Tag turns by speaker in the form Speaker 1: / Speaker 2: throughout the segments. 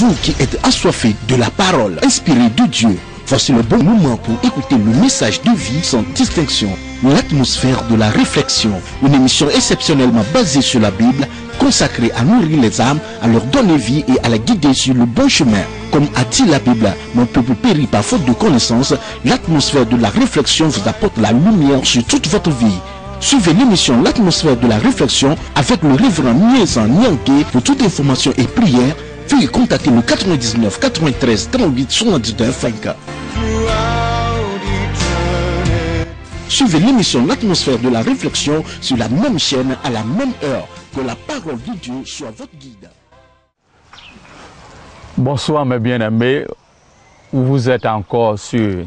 Speaker 1: Vous qui êtes assoiffés de la parole inspirée de Dieu, voici le bon moment pour écouter le message de vie sans distinction, l'atmosphère de la réflexion, une émission exceptionnellement basée sur la Bible, consacrée à nourrir les âmes, à leur donner vie et à la guider sur le bon chemin. Comme a dit la Bible, mon peuple périt par faute de connaissance, l'atmosphère de la réflexion vous apporte la lumière sur toute votre vie. Suivez l'émission L'atmosphère de la réflexion avec le révérend Miezan Nyanké. Pour toute information et prière, veuillez contacter le 99 93 38 79 5. Suivez l'émission L'atmosphère de la réflexion sur la même chaîne à la même heure. Que la parole de Dieu soit votre guide.
Speaker 2: Bonsoir mes bien-aimés, vous êtes encore sur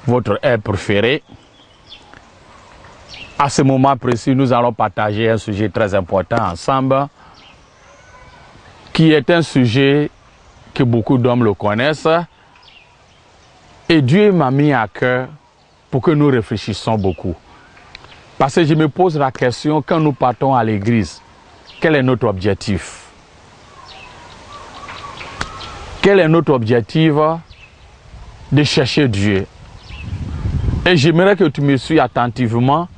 Speaker 2: votre air préféré. À ce moment précis, nous allons partager un sujet très important ensemble, qui est un sujet que beaucoup d'hommes le connaissent. Et Dieu m'a mis à cœur pour que nous réfléchissions beaucoup. Parce que je me pose la question, quand nous partons à l'église, quel est notre objectif? Quel est notre objectif de chercher Dieu? Et j'aimerais que tu me suives attentivement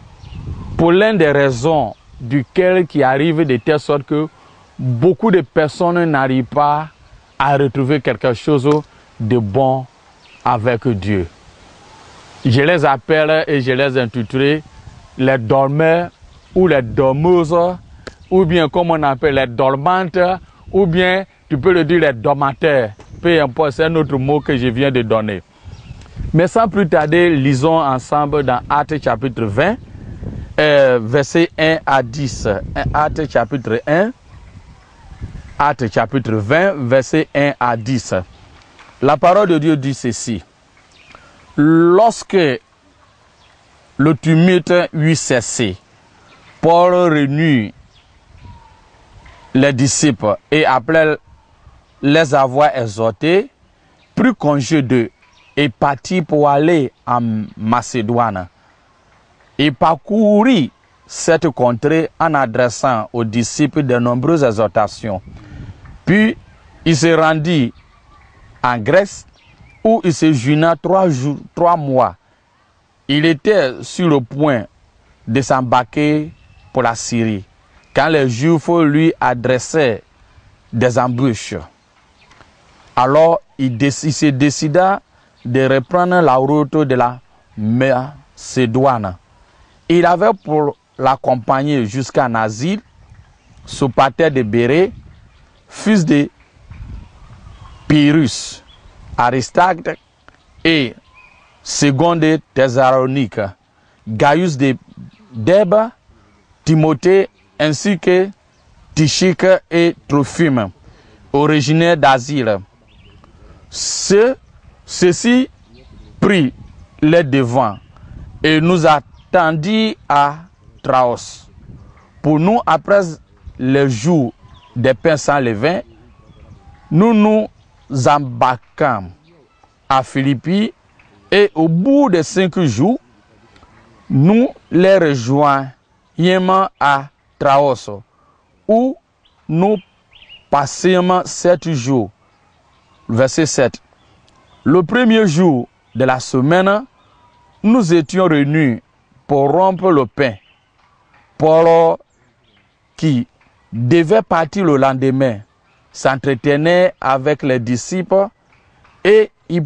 Speaker 2: pour l'une des raisons duquel qui arrive de telle sorte que beaucoup de personnes n'arrivent pas à retrouver quelque chose de bon avec Dieu. Je les appelle et je les intitule les dormeurs ou les dormeuses, ou bien comme on appelle les dormantes, ou bien tu peux le dire les dormateurs. Peu importe, c'est un autre mot que je viens de donner. Mais sans plus tarder, lisons ensemble dans Actes chapitre 20, versets 1 à 10. Actes chapitre 1, Actes chapitre 20, versets 1 à 10. La parole de Dieu dit ceci. Lorsque le tumulte eut cessé, Paul réunit les disciples et après les avoir exhortés, prit congé d'eux et partit pour aller en Macédoine. Il parcourut cette contrée en adressant aux disciples de nombreuses exhortations. Puis il se rendit en Grèce où il séjourna 3 mois. Il était sur le point de s'embarquer pour la Syrie quand les Juifs lui adressaient des embûches. Alors il se décida de reprendre la route de la Macédoine. Il avait pour l'accompagner jusqu'en Asie Sopater de Bérée, fils de Pyrrhus, Aristarque et Second de Thessalonique, Gaius de Derbe, Timothée ainsi que Tychique et Trophime, originaires d'Asie. Ceux-ci prit les devants et nous attendit à Traos. Pour nous, après le jour des pains sans levain, nous nous embarquâmes à Philippi et au bout de 5 jours, nous les rejoignîmes à Traos, où nous passâmes 7 jours. Verset 7. Le premier jour de la semaine, nous étions réunis pour rompre le pain. Paul, qui devait partir le lendemain, s'entretenait avec les disciples et il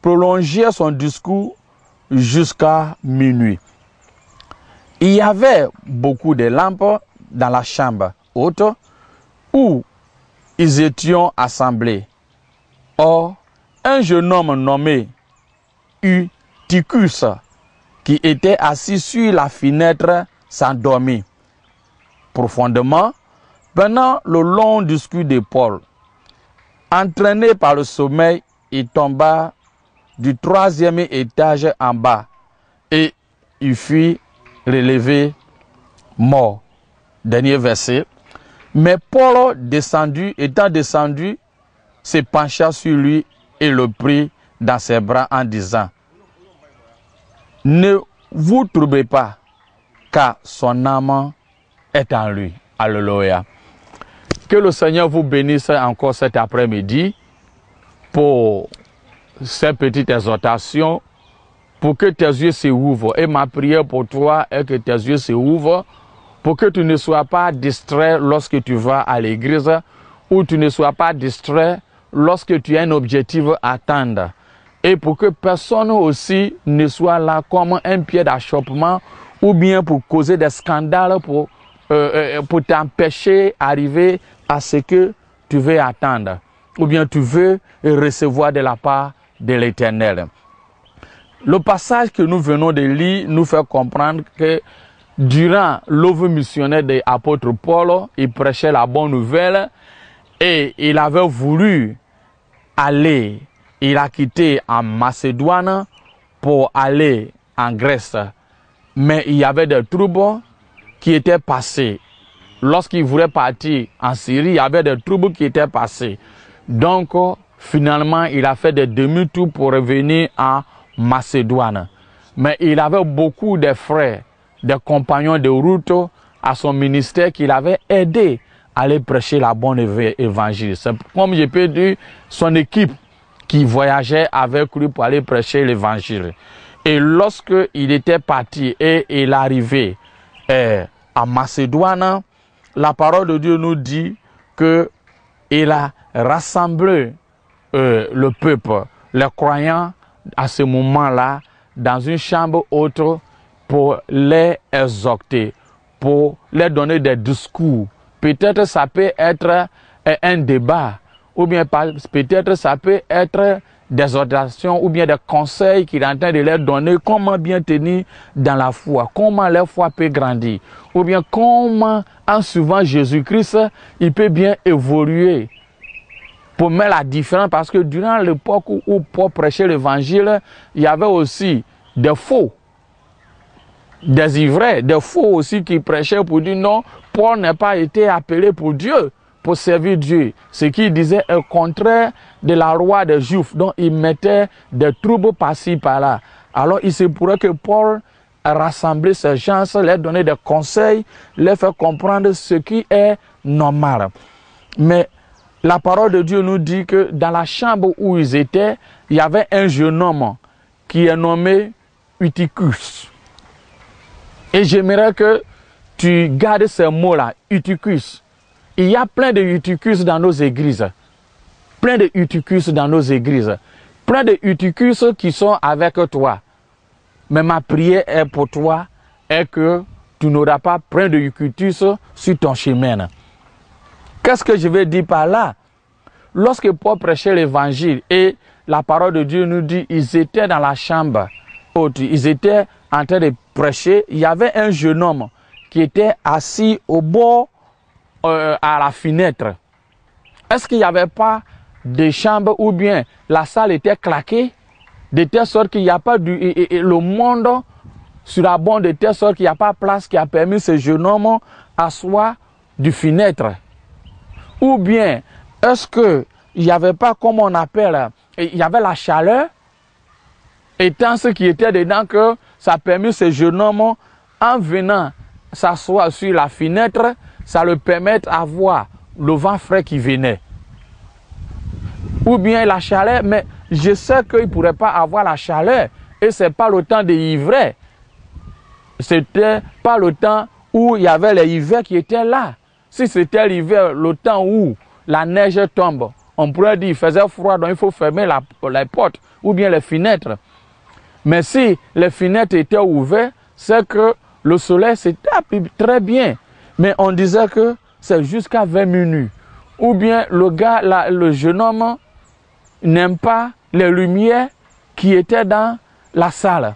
Speaker 2: prolongeait son discours jusqu'à minuit. Il y avait beaucoup de lampes dans la chambre haute où ils étaient assemblés. Or, un jeune homme nommé Eutychus, qui était assis sur la fenêtre, s'endormit profondément pendant le long discours de Paul. Entraîné par le sommeil, il tomba du 3e étage en bas et il fut relevé mort. Dernier verset. Mais Paul, étant descendu, se pencha sur lui et le prit dans ses bras en disant: ne vous troublez pas, car son âme est en lui. Alléluia. Que le Seigneur vous bénisse encore cet après-midi pour ces petites exhortations, pour que tes yeux se ouvrent. Et ma prière pour toi est que tes yeux se ouvrent, pour que tu ne sois pas distrait lorsque tu vas à l'église, ou tu ne sois pas distrait lorsque tu as un objectif à atteindre. Et pour que personne aussi ne soit là comme un pied d'achoppement, ou bien pour causer des scandales, pour t'empêcher d'arriver à ce que tu veux attendre, ou bien tu veux recevoir de la part de l'Éternel. Le passage que nous venons de lire nous fait comprendre que durant l'œuvre missionnaire de l'apôtre Paul, il prêchait la bonne nouvelle et il avait voulu aller, il a quitté en Macédoine pour aller en Grèce. Mais il y avait des troubles qui étaient passés. Lorsqu'il voulait partir en Syrie, il y avait des troubles qui étaient passés. Donc, finalement, il a fait des demi-tours pour revenir en Macédoine. Mais il avait beaucoup de frères, des compagnons de route à son ministère qui l'avaient aidé à aller prêcher la bonne évangile. C'est comme je peux dire, son équipe qui voyageait avec lui pour aller prêcher l'évangile. Et lorsque il était parti et il arrivait en Macédoine, la parole de Dieu nous dit qu'il a rassemblé le peuple, les croyants, à ce moment-là, dans une chambre haute pour les exhorter, pour leur donner des discours. Peut-être ça peut être un débat, ou bien peut-être ça peut être des ordinations ou bien des conseils qu'il est en train de leur donner, comment bien tenir dans la foi, comment leur foi peut grandir, ou bien comment, en suivant Jésus-Christ, il peut bien évoluer pour mettre la différence, parce que durant l'époque où Paul prêchait l'évangile, il y avait aussi des faux, des ivraies, des faux aussi qui prêchaient pour dire non, Paul n'a pas été appelé pour Dieu, pour servir Dieu. Ce qu'il disait est contraire de la loi des Juifs, donc il mettait des troubles par-ci, par-là. Alors il se pourrait que Paul a rassemblé ces gens, leur donner des conseils, leur faire comprendre ce qui est normal. Mais la parole de Dieu nous dit que dans la chambre où ils étaient, il y avait un jeune homme qui est nommé Eutychus. Et j'aimerais que tu gardes ces mots-là, Eutychus. Il y a plein de Eutychus dans nos églises. Plein de Eutychus dans nos églises. Plein de Eutychus qui sont avec toi. Mais ma prière est pour toi, est que tu n'auras pas plein de Eutychus sur ton chemin. Qu'est-ce que je veux dire par là? Lorsque Paul prêchait l'évangile et la parole de Dieu nous dit ils étaient dans la chambre haute, ils étaient en train de prêcher, il y avait un jeune homme qui était assis au bord à la fenêtre. Est-ce qu'il n'y avait pas de chambre ou bien la salle était claquée de telle sorte qu'il n'y a pas le monde sur la borne de telle sorte qu'il n'y a pas de place qui a permis ce jeune homme d'asseoir du fenêtre? Ou bien, est-ce qu'il n'y avait pas, comme on appelle, il y avait la chaleur, étant ce qui était dedans, que ça a permis ce jeune homme, en venant s'asseoir sur la fenêtre, ça le permet d'avoir le vent frais qui venait. Ou bien la chaleur, mais je sais qu'il ne pourrait pas avoir la chaleur, et ce n'est pas le temps de l'hiver. C'était pas le temps où il y avait les hivers qui étaient là. Si c'était l'hiver, le temps où la neige tombe, on pourrait dire qu'il faisait froid, donc il faut fermer les portes ou bien les fenêtres. Mais si les fenêtres étaient ouvertes, c'est que le soleil se tape très bien. Mais on disait que c'est jusqu'à 20 minutes. Ou bien le jeune homme n'aime pas les lumières qui étaient dans la salle.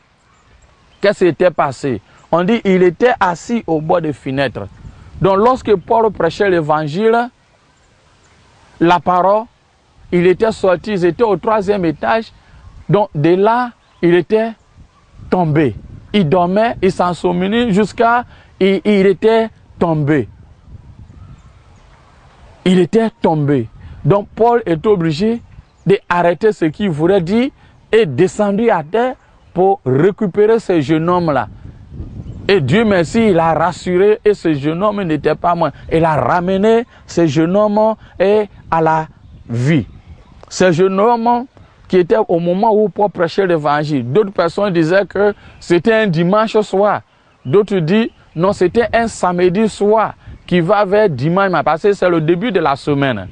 Speaker 2: Qu'est-ce qui s'était passé? On dit qu'il était assis au bord des fenêtres. Donc lorsque Paul prêchait l'évangile, la parole, il était sorti, ils étaient au 3e étage. Donc de là, il était tombé. Il dormait, il s'ensommeillait jusqu'à... Il était tombé. Il était tombé. Donc Paul est obligé d'arrêter ce qu'il voulait dire et descendre à terre pour récupérer ce jeune homme-là. Et Dieu merci, il a rassuré et ce jeune homme n'était pas mort. Il a ramené ce jeune homme à la vie. Ce jeune homme qui était au moment où Paul prêchait l'évangile. D'autres personnes disaient que c'était un dimanche soir. D'autres disent non, c'était un samedi soir qui va vers dimanche parce que c'est le début de la semaine.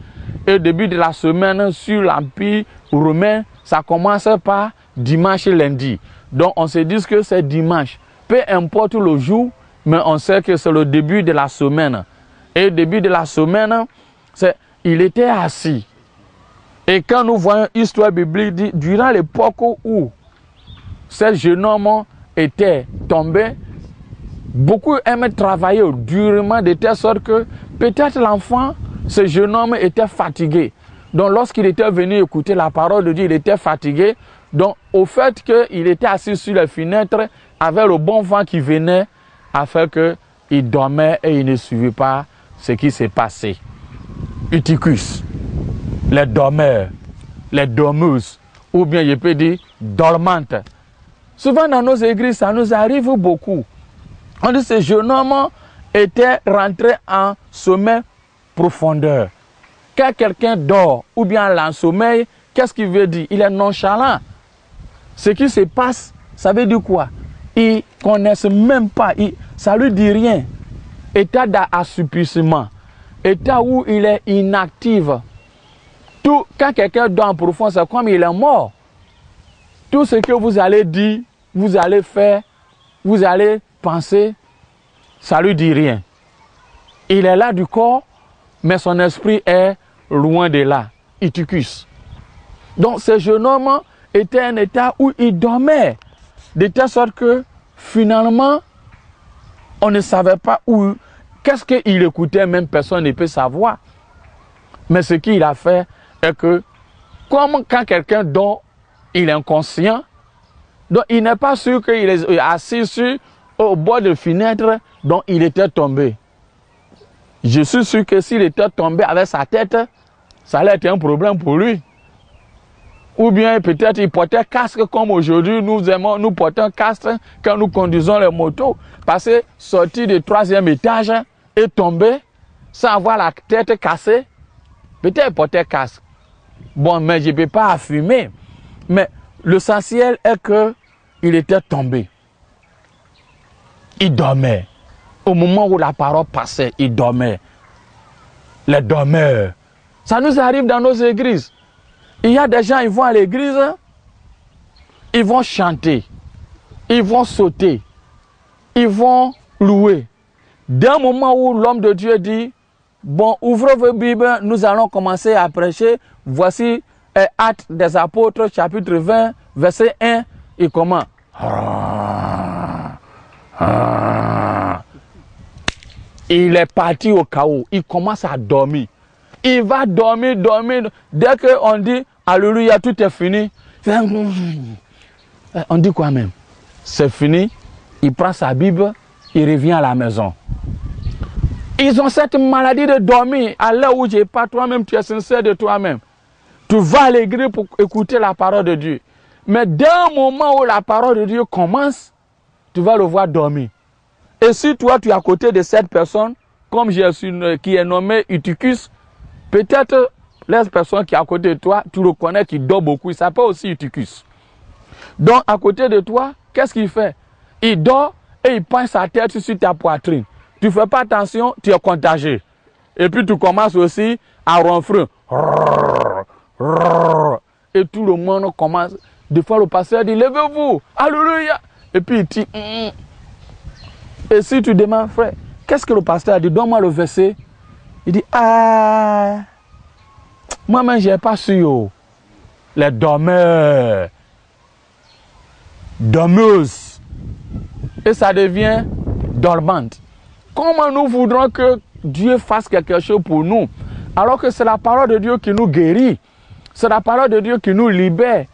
Speaker 2: Et le début de la semaine sur l'Empire romain, ça commence par dimanche et lundi. Donc on se dit que c'est dimanche. Peu importe le jour, mais on sait que c'est le début de la semaine. Et le début de la semaine, il était assis. Et quand nous voyons l'histoire biblique, dit, durant l'époque où ce jeune homme était tombé, beaucoup aimaient travailler durement de telle sorte que peut-être l'enfant, ce jeune homme était fatigué. Donc lorsqu'il était venu écouter la parole de Dieu, il était fatigué. Donc au fait qu'il était assis sur la fenêtre avec le bon vent qui venait, afin qu'il dormait et il ne suivait pas ce qui s'est passé. Eutychus, les dormeurs, les dormeuses, ou bien je peux dire dormantes. Souvent dans nos églises, ça nous arrive beaucoup. On dit que ce jeune homme était rentré en sommeil profondeur. Quand quelqu'un dort ou bien en sommeil, qu'est-ce qu'il veut dire? Il est nonchalant. Ce qui se passe, ça veut dire quoi? Ils ne connaissent même pas, ça ne lui dit rien. État d'assouplissement, état où il est inactif. Tout, quand quelqu'un dort en profond, c'est comme il est mort. Tout ce que vous allez dire, vous allez faire, vous allez penser, ça ne lui dit rien. Il est là du corps, mais son esprit est loin de là. Eutychus. Donc ce jeune homme était un état où il dormait, de telle sorte que finalement, on ne savait pas où, qu'est-ce qu'il écoutait, même personne ne peut savoir. Mais ce qu'il a fait est que, comme quand quelqu'un dort, il est inconscient, donc il n'est pas sûr qu'il est assis au bord de la fenêtre, donc il était tombé. Je suis sûr que s'il était tombé avec sa tête, ça allait être un problème pour lui. Ou bien peut-être il portait casque comme aujourd'hui, nous portons un casque quand nous conduisons les motos. Parce que sortir du 3e étage et tomber sans avoir la tête cassée, peut-être il portait casque. Bon, mais je ne peux pas affirmer. Mais l'essentiel est qu'il était tombé. Il dormait. Au moment où la parole passait, il dormait. Les dormeurs. Ça nous arrive dans nos églises. Il y a des gens, ils vont à l'église, ils vont chanter, ils vont sauter, ils vont louer. D'un moment où l'homme de Dieu dit, bon, ouvrez vos Bibles, nous allons commencer à prêcher. Voici Actes des Apôtres, chapitre 20, verset 1, il commence. Il est parti au chaos, il commence à dormir. Il va dormir. Dès qu'on dit Alléluia, tout est fini. On dit quoi même? C'est fini. Il prend sa Bible, il revient à la maison. Ils ont cette maladie de dormir. À l'heure où je n'ai pas toi-même, tu es sincère de toi-même. Tu vas à l'église pour écouter la parole de Dieu. Mais d'un moment où la parole de Dieu commence, tu vas le voir dormir. Et si toi, tu es à côté de cette personne, comme j'ai su qui est nommé Eutychus, peut-être les personnes qui sont à côté de toi, tu reconnais qu'il dort beaucoup. Il s'appelle aussi Eutychus. Donc, à côté de toi, qu'est-ce qu'il fait? Il dort et il penche sa tête sur ta poitrine. Tu ne fais pas attention, tu es contagieux. Et puis, tu commences aussi à ronfler. Et tout le monde commence. Des fois, le pasteur dit, levez-vous, alléluia. Et puis, il dit, Et si tu demandes, frère, qu'est-ce que le pasteur a dit? Donne-moi le verset. Il dit, moi-même, je n'ai pas su. Les dormeurs, dormeuses. Et ça devient dormante. Comment nous voudrons que Dieu fasse quelque chose pour nous, alors que c'est la parole de Dieu qui nous guérit. C'est la parole de Dieu qui nous libère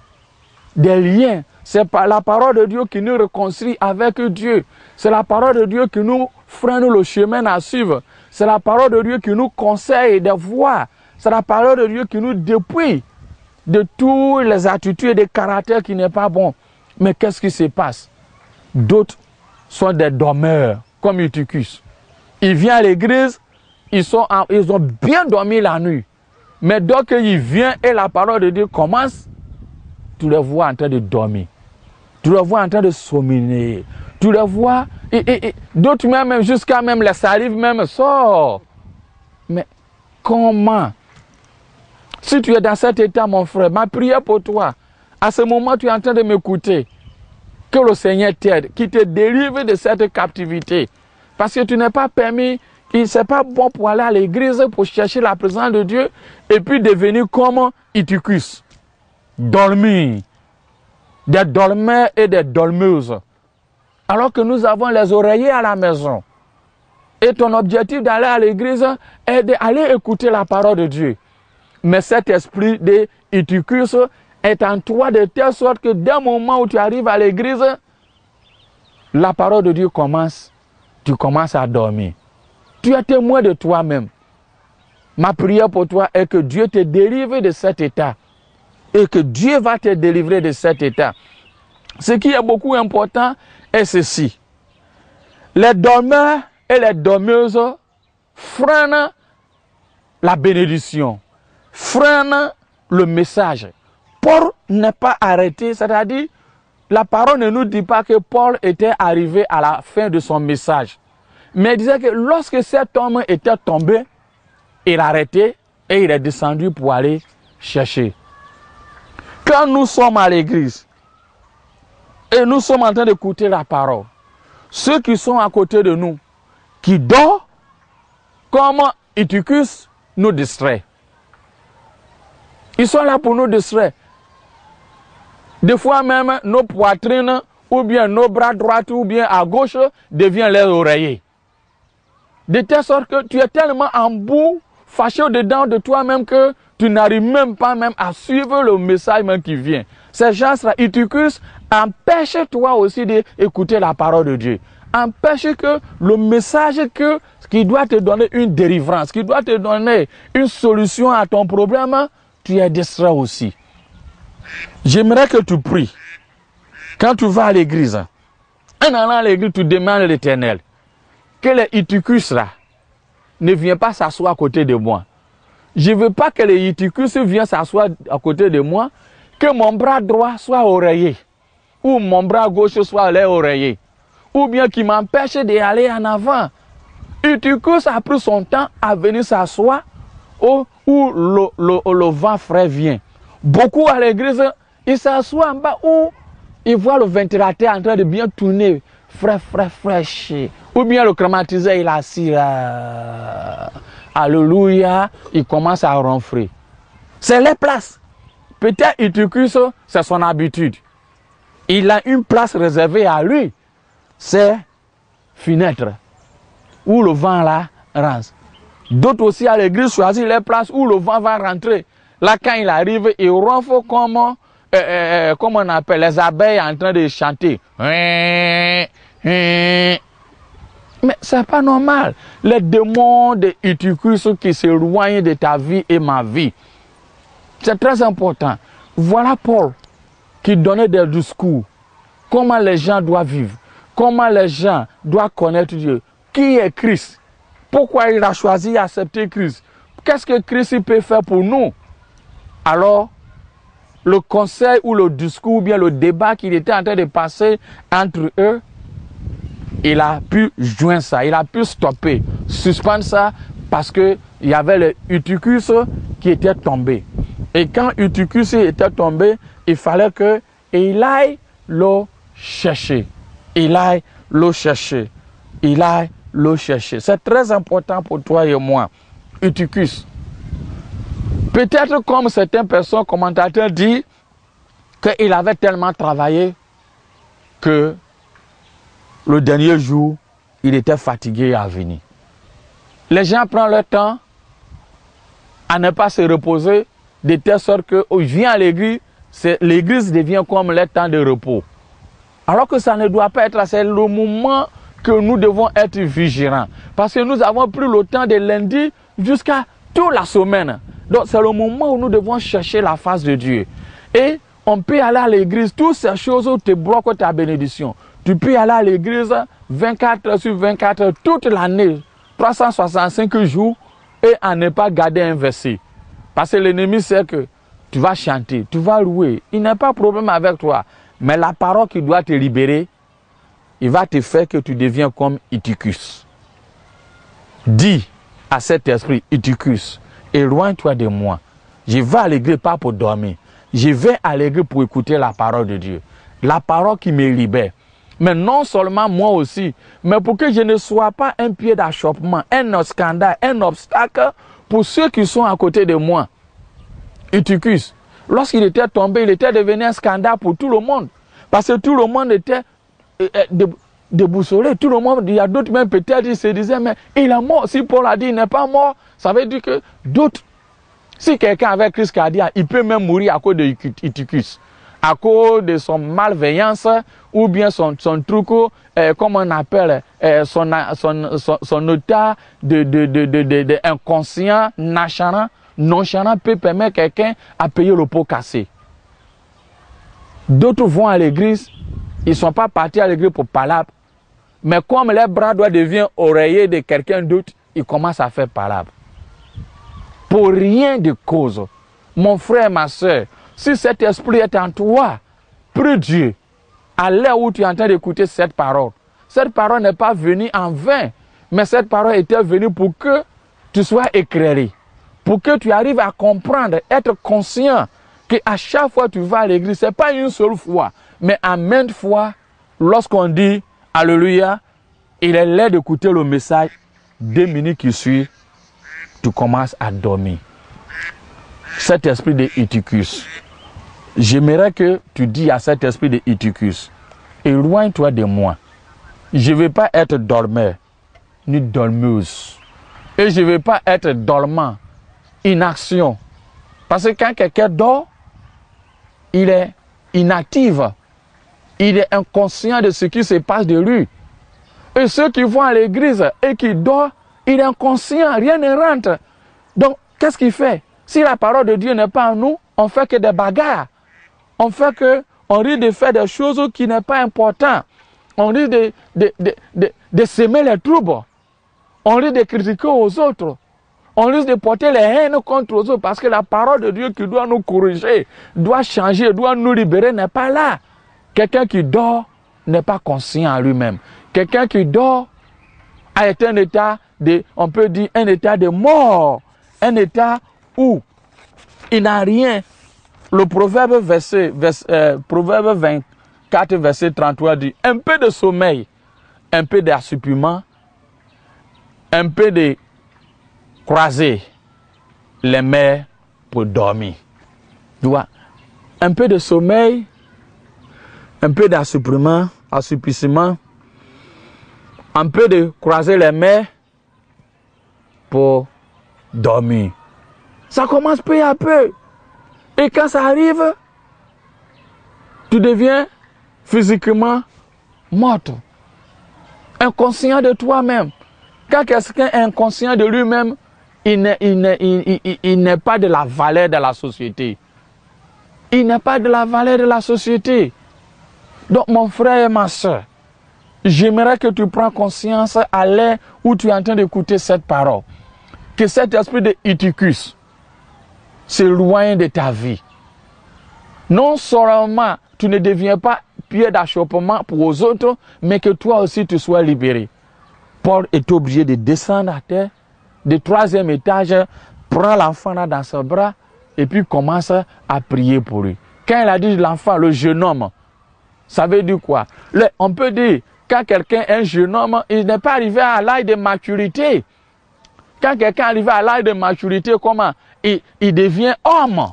Speaker 2: des liens. C'est la parole de Dieu qui nous réconcilie avec Dieu. C'est la parole de Dieu qui nous freine le chemin à suivre. C'est la parole de Dieu qui nous conseille des voies. C'est la parole de Dieu qui nous dépouille de toutes les attitudes et des caractères qui n'est pas bon. Mais qu'est-ce qui se passe? D'autres sont des dormeurs, comme Eutychus. Ils viennent à l'église, ils ont bien dormi la nuit. Mais dès qu'ils viennent et la parole de Dieu commence, tu les vois en train de dormir. Tu les vois en train de sommeiller. Tu les vois, d'autres même, jusqu'à même la salive même sort. Mais comment? Si tu es dans cet état, mon frère, ma prière pour toi, à ce moment, tu es en train de m'écouter. Que le Seigneur t'aide, qu'il te délivre de cette captivité. Parce que tu n'es pas permis, ce n'est pas bon pour aller à l'église, pour chercher la présence de Dieu, et puis devenir comme Eutychus. Dormir. Des dormeurs et des dormeuses. Alors que nous avons les oreillers à la maison. Et ton objectif d'aller à l'église est d'aller écouter la parole de Dieu. Mais cet esprit de Eutychus est en toi de telle sorte que dès le moment où tu arrives à l'église, la parole de Dieu commence, tu commences à dormir. Tu es témoin de toi-même. Ma prière pour toi est que Dieu te délivre de cet état. Et que Dieu va te délivrer de cet état. Ce qui est beaucoup important est ceci. Les dormeurs et les dormeuses freinent la bénédiction, freinent le message. Paul n'est pas arrêté, c'est-à-dire, la parole ne nous dit pas que Paul était arrivé à la fin de son message. Mais il disait que lorsque cet homme était tombé, il a arrêté et il est descendu pour aller chercher. Quand nous sommes à l'église et nous sommes en train d'écouter la parole, ceux qui sont à côté de nous, qui dorment, comme Eutychus, nous distraient. Ils sont là pour nous distraire. Des fois même, nos poitrines, ou bien nos bras droits, ou bien à gauche, deviennent les oreillers. De telle sorte que tu es tellement en bout, fâché au-dedans de toi-même que tu n'arrives même pas même à suivre le message même qui vient. Ces gens-là, Eutychus, empêche-toi aussi d'écouter la parole de Dieu. Empêche que le message qui doit te donner une délivrance, qui doit te donner une solution à ton problème, tu es distrait aussi. J'aimerais que tu pries. Quand tu vas à l'église, en allant à l'église, tu demandes à l'Éternel que les Eutychus là ne viennent pas s'asseoir à côté de moi. Je ne veux pas que les Eutychus viennent s'asseoir à côté de moi, que mon bras droit soit oreillé, ou mon bras gauche soit oreillé, ou bien qui m'empêche d'aller en avant. Eutychus a pris son temps à venir s'asseoir où le vent frais vient. Beaucoup à l'église, ils s'assoient en bas où ils voient le ventilateur en train de bien tourner, fraîche. Ou bien le climatiseur, il est assis là. Alléluia, il commence à ronfler. C'est les places. Peut-être Eutychus, c'est son habitude. Il a une place réservée à lui. C'est fenêtre où le vent là rentre. D'autres aussi à l'église choisissent les places où le vent va rentrer. Là, quand il arrive, il ronfle comme on appelle les abeilles en train de chanter. Mais ce n'est pas normal. Les démons de Eutychus qui s'éloignent de ta vie et ma vie. C'est très important. Voilà Paul qui donnait des discours. Comment les gens doivent vivre. Comment les gens doivent connaître Dieu. Qui est Christ? Pourquoi il a choisi d'accepter Christ? Qu'est-ce que Christ peut faire pour nous? Alors, le conseil ou le discours ou bien le débat qu'il était en train de passer entre eux, il a pu joindre ça, il a pu stopper, suspendre ça parce qu'il y avait le Eutychus qui était tombé. Et quand Eutychus était tombé, il fallait qu'il aille le chercher. Il aille le chercher. Il aille le chercher. C'est très important pour toi et moi. Eutychus. Peut-être comme certaines personnes, commentateurs disent qu'il avait tellement travaillé que le dernier jour, il était fatigué à venir. Les gens prennent leur temps à ne pas se reposer de telle sorte qu'il vient à l'église, l'église devient comme le temps de repos. Alors que ça ne doit pas être, c'est le moment que nous devons être vigilants. Parce que nous avons pris le temps de lundi jusqu'à toute la semaine. Donc c'est le moment où nous devons chercher la face de Dieu. Et on peut aller à l'église, toutes ces choses te bloquent ta bénédiction. Tu peux aller à l'église 24 heures sur 24 heures toute l'année, 365 jours, et à ne pas garder un verset. Parce que l'ennemi sait que tu vas chanter, tu vas louer. Il n'a pas de problème avec toi. Mais la parole qui doit te libérer, il va te faire que tu deviens comme Eutychus. Dis à cet esprit, Eutychus, éloigne-toi de moi. Je vais à l'église pas pour dormir. Je vais à l'église pour écouter la parole de Dieu. La parole qui me libère. Mais non seulement moi aussi, mais pour que je ne sois pas un pied d'achoppement, un scandale, un obstacle pour ceux qui sont à côté de moi. Eutychus, lorsqu'il était tombé, il était devenu un scandale pour tout le monde. Parce que tout le monde était déboussolé. Tout le monde, il y a d'autres même peut-être, ils se disaient, mais il est mort. Si Paul a dit il n'est pas mort, ça veut dire que d'autres, si quelqu'un avait crise cardiaque, il peut même mourir à cause de Eutychus. À cause de son malveillance ou bien son truc, comme on appelle, son état de inconscient, nonchalant peut permettre quelqu'un à payer le pot cassé. D'autres vont à l'église, ils ne sont pas partis à l'église pour palabre, mais comme les bras doivent devenir oreillers de quelqu'un d'autre, ils commencent à faire palabre. Pour rien de cause. Mon frère, ma soeur, si cet esprit est en toi, prie Dieu, à l'heure où tu es en train d'écouter cette parole n'est pas venue en vain, mais cette parole était venue pour que tu sois éclairé, pour que tu arrives à comprendre, être conscient qu'à chaque fois que tu vas à l'église, ce n'est pas une seule fois, mais à maintes fois, lorsqu'on dit Alléluia, il est l'heure d'écouter le message, 2 minutes qui suivent, tu commences à dormir. Cet esprit de Eutychus, j'aimerais que tu dis à cet esprit de Eutychus, éloigne-toi de moi. Je ne vais pas être dormeur, ni dormeuse. Et je ne vais pas être dormant, inaction. Parce que quand quelqu'un dort, il est inactif. Il est inconscient de ce qui se passe de lui. Et ceux qui vont à l'église et qui dorment, il est inconscient, rien ne rentre. Donc, qu'est-ce qu'il fait? Si la parole de Dieu n'est pas en nous, on fait que des bagarres. On risque de faire des choses qui n'est pas important. On risque de semer les troubles. On risque de critiquer aux autres. On risque de porter les haines contre les autres parce que la parole de Dieu qui doit nous corriger, doit changer, doit nous libérer n'est pas là. Quelqu'un qui dort n'est pas conscient en lui-même. Quelqu'un qui dort a été un état on peut dire un état de mort. Un état où il n'a rien. Le proverbe, proverbe 24, verset 33 dit, un peu de sommeil, un peu d'assoupiment, un peu de croiser les mains pour dormir. Tu vois, un peu de sommeil, un peu d'assoupissement, un peu de croiser les mains pour dormir. Ça commence peu à peu. Et quand ça arrive, tu deviens physiquement mort. Inconscient de toi-même. Quand quelqu'un est inconscient de lui-même, il n'est pas de la valeur de la société. Il n'est pas de la valeur de la société. Donc mon frère et ma soeur, j'aimerais que tu prends conscience à l'heure où tu es en train d'écouter cette parole. Que cet esprit de Eutychus s'éloigne de ta vie. Non seulement tu ne deviens pas pied d'achoppement pour les autres, mais que toi aussi tu sois libéré. Paul est obligé de descendre à terre, du 3e étage, prend l'enfant là dans ses bras et puis commence à prier pour lui. Quand il a dit l'enfant, le jeune homme, ça veut dire quoi? On peut dire, quand quelqu'un est un jeune homme, il n'est pas arrivé à l'âge de maturité. Quand quelqu'un est arrivé à l'âge de maturité, comment? Il devient homme.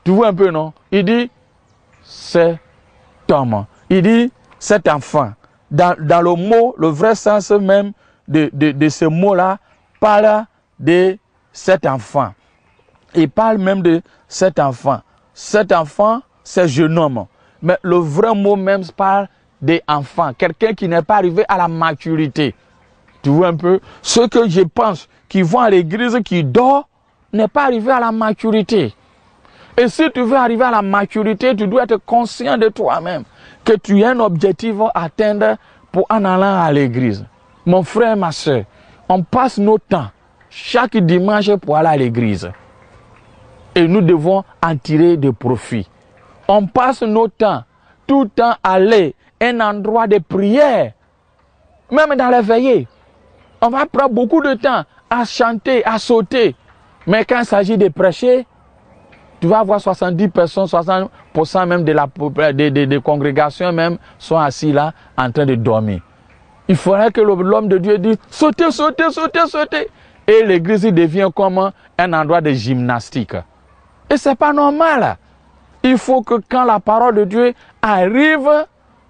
Speaker 2: Tu vois un peu, non? Il dit, cet homme. Il dit, cet enfant. Dans le mot, le vrai sens même de ce mot-là, parle de cet enfant. Il parle même de cet enfant. Cet enfant, c'est jeune homme. Mais le vrai mot même parle d'enfant. Quelqu'un qui n'est pas arrivé à la maturité. Tu vois un peu? Ceux que je pense qui vont à l'église, qui dorment, n'est pas arrivé à la maturité. Et si tu veux arriver à la maturité, tu dois être conscient de toi-même que tu as un objectif à atteindre pour en allant à l'église. Mon frère, ma soeur, on passe nos temps chaque dimanche pour aller à l'église. Et nous devons en tirer de profit. On passe nos temps, tout le temps aller à un endroit de prière. Même dans les veillées. On va prendre beaucoup de temps à chanter, à sauter. Mais quand il s'agit de prêcher, tu vas voir 70 personnes, 60% même des congrégations même sont assis là en train de dormir. Il faudrait que l'homme de Dieu dise sautez, sautez, sautez, sautez. Et l'église devient comme un endroit de gymnastique. Et ce n'est pas normal. Il faut que quand la parole de Dieu arrive,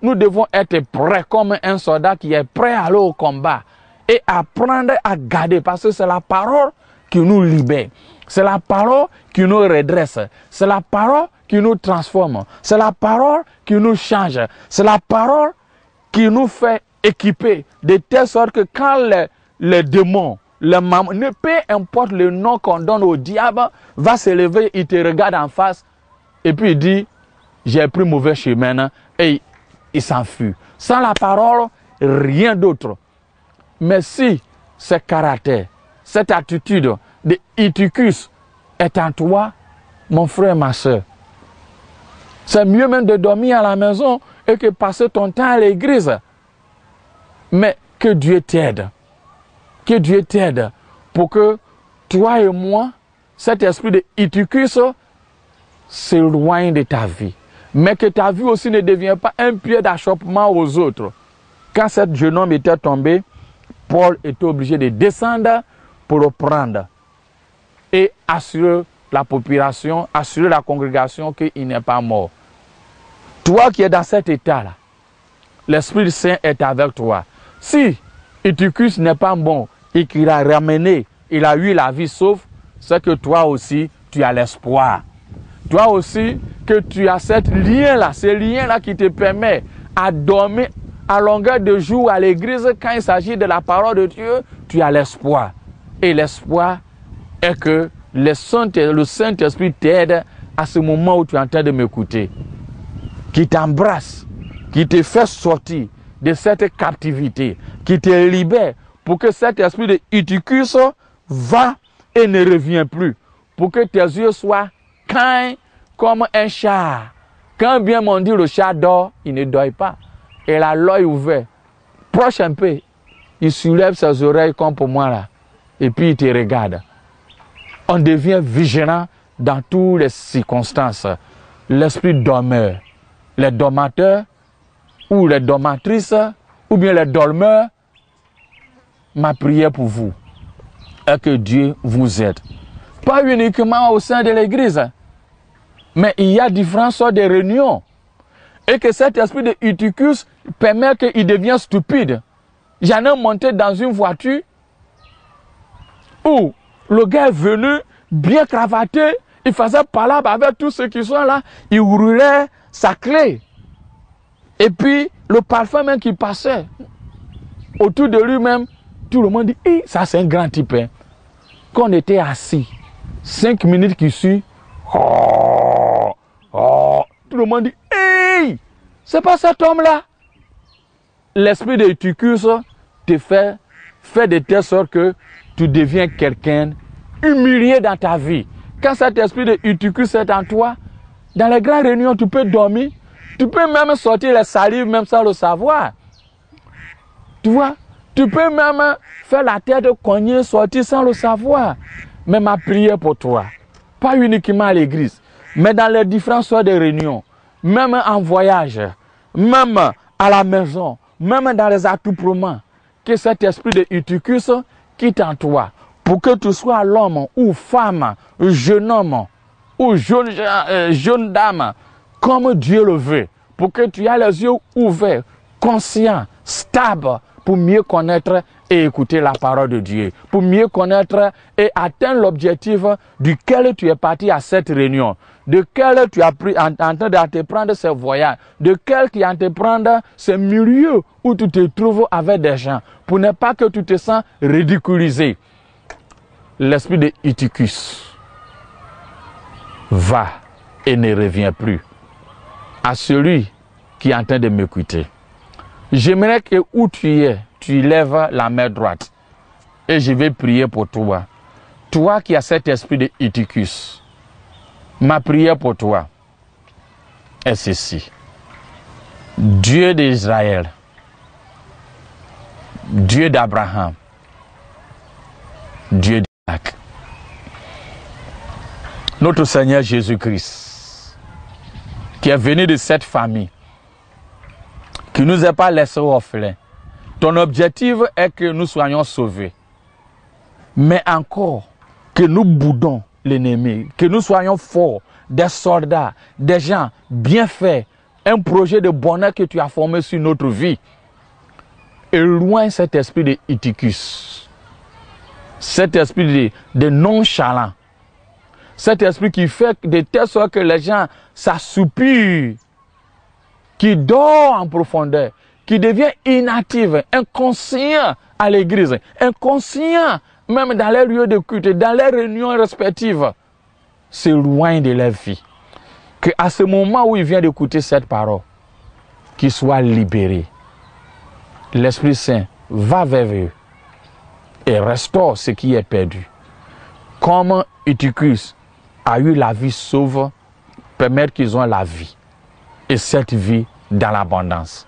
Speaker 2: nous devons être prêts comme un soldat qui est prêt à aller au combat. Et apprendre à garder, parce que c'est la parole qui nous libère. C'est la parole qui nous redresse. C'est la parole qui nous transforme. C'est la parole qui nous change. C'est la parole qui nous fait équiper de telle sorte que quand les démons, peu importe le nom qu'on donne au diable, va se lever, il te regarde en face et puis il dit, j'ai pris mauvais chemin et il s'enfuit. Sans la parole, rien d'autre. Mais si ce caractère, cette attitude de Eutychus est en toi, mon frère, ma soeur, c'est mieux même de dormir à la maison et que passer ton temps à l'église. Mais que Dieu t'aide. Que Dieu t'aide pour que toi et moi, cet esprit de Eutychus s'éloigne de ta vie. Mais que ta vie aussi ne devienne pas un pied d'achoppement aux autres. Quand cet jeune homme était tombé, Paul était obligé de descendre pour le prendre et assurer la population, assurer la congrégation qu'il n'est pas mort. Toi qui es dans cet état-là, l'Esprit Saint est avec toi. Si Eutychus n'est pas bon et qu'il a ramené, il a eu la vie sauve, c'est que toi aussi, tu as l'espoir. Toi aussi, que tu as ce lien-là qui te permet à dormir à longueur de jour à l'église, quand il s'agit de la parole de Dieu, tu as l'espoir. Et l'espoir est que le Saint-Esprit t'aide à ce moment où tu es en train de m'écouter. Qui t'embrasse, qui te fait sortir de cette captivité, qui te libère pour que cet esprit de Eutychus va et ne revient plus. Pour que tes yeux soient cains comme un chat. Quand bien on dit le chat dort, il ne dort pas. Il a l'œil ouvert. Proche un peu. Il soulève ses oreilles comme pour moi là. Et puis il te regarde. On devient vigilant dans toutes les circonstances. L'esprit dormeur. Les dormateurs ou les dormatrices ou bien les dormeurs. Ma prière pour vous est que Dieu vous aide. Pas uniquement au sein de l'église. Mais il y a différentes sortes de réunions. Et que cet esprit de Eutychus permet qu'il devienne stupide. J'en ai monté dans une voiture où le gars est venu bien cravaté, il faisait parler avec tous ceux qui sont là, il roulait sa clé. Et puis le parfum même qui passait autour de lui-même, tout le monde dit, hey, ça c'est un grand type. Hein. Quand on était assis, 5 minutes qui suivent, tout le monde dit, hey, c'est pas cet homme-là. L'esprit de Eutychus te fait de telle sorte que tu deviens quelqu'un humilié dans ta vie. Quand cet esprit de Eutychus est en toi, dans les grandes réunions, tu peux dormir, tu peux même sortir les salives même sans le savoir. Tu vois, tu peux même faire la tête cognée, sortir sans le savoir. Mais ma prière pour toi, pas uniquement à l'église, mais dans les différentes sortes de réunions, même en voyage, même à la maison, même dans les attroupements, que cet esprit de Eutychus quitte en toi, pour que tu sois l'homme ou femme, jeune homme ou jeune dame, comme Dieu le veut, pour que tu aies les yeux ouverts, conscients, stables, pour mieux connaître et écouter la parole de Dieu, pour mieux connaître et atteindre l'objectif duquel tu es parti à cette réunion, de quel tu as pris en train d'entreprendre ce voyage, de quel tu entreprendre ce milieu où tu te trouves avec des gens, pour ne pas que tu te sens ridiculisé. L'esprit de Eutychus va et ne revient plus. À celui qui est en train de m'écouter, j'aimerais que où tu es, tu lèves la main droite et je vais prier pour toi. Toi qui as cet esprit de Eutychus, ma prière pour toi est ceci. Dieu d'Israël, Dieu d'Abraham, Dieu d'Isaac, notre Seigneur Jésus-Christ, qui est venu de cette famille, qui ne nous a pas laissé orphelins. Ton objectif est que nous soyons sauvés. Mais encore, que nous boudons l'ennemi, que nous soyons forts, des soldats, des gens bien faits, un projet de bonheur que tu as formé sur notre vie. Éloigne cet esprit de Eutychus, cet esprit de nonchalant, cet esprit qui fait de telle sorte que les gens s'assoupirent, qui dort en profondeur, qui devient inactif, inconscient à l'église, inconscient même dans les lieux de culte, dans les réunions respectives, s'éloigne de leur vie. Que à ce moment où il vient d'écouter cette parole, qu'il soit libéré. L'Esprit Saint va vers eux et restaure ce qui est perdu. Comme Eutychus a eu la vie sauve, permettre qu'ils ont la vie. Et cette vie dans l'abondance.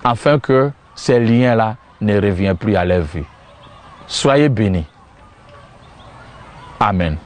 Speaker 2: Afin que ces liens-là ne reviennent plus à leur vie. Soyez bénis. Amen.